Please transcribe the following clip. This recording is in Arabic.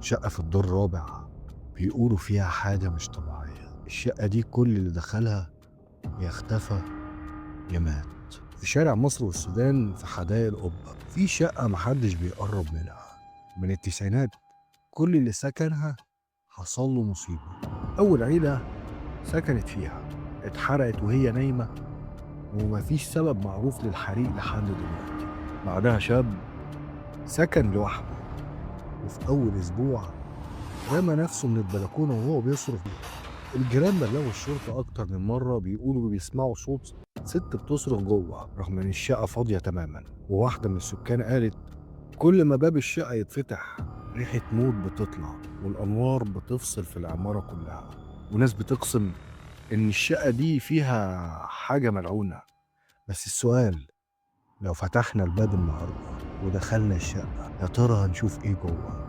شقة في الدور الرابع، بيقولوا فيها حاجة مش طبيعية. الشقة دي كل اللي دخلها يا اختفى يا مات. في شارع مصر والسودان في حدائق القبة في شقة محدش بيقرب منها من التسعينات. كل اللي سكنها حصل له مصيبة. أول عيلة سكنت فيها اتحرقت وهي نايمة، ومفيش سبب معروف للحريق لحد دلوقتي. بعدها شاب سكن لوحده، وفي أول أسبوع رمى نفسه من البلكونة وهو بيصرخ. الجيران بلغوا الشرطة أكتر من مرة، بيقولوا بيسمعوا صوت ست بتصرخ جوه رغم إن الشقة فاضية تماما. وواحدة من السكان قالت كل ما باب الشقة يتفتح ريحة موت بتطلع، والأنوار بتفصل في العمارة كلها. وناس بتقسم إن الشقة دي فيها حاجة ملعونة. بس السؤال، لو فتحنا الباب النهاردة ودخلنا الشقة يا ترى هنشوف إيه جوه؟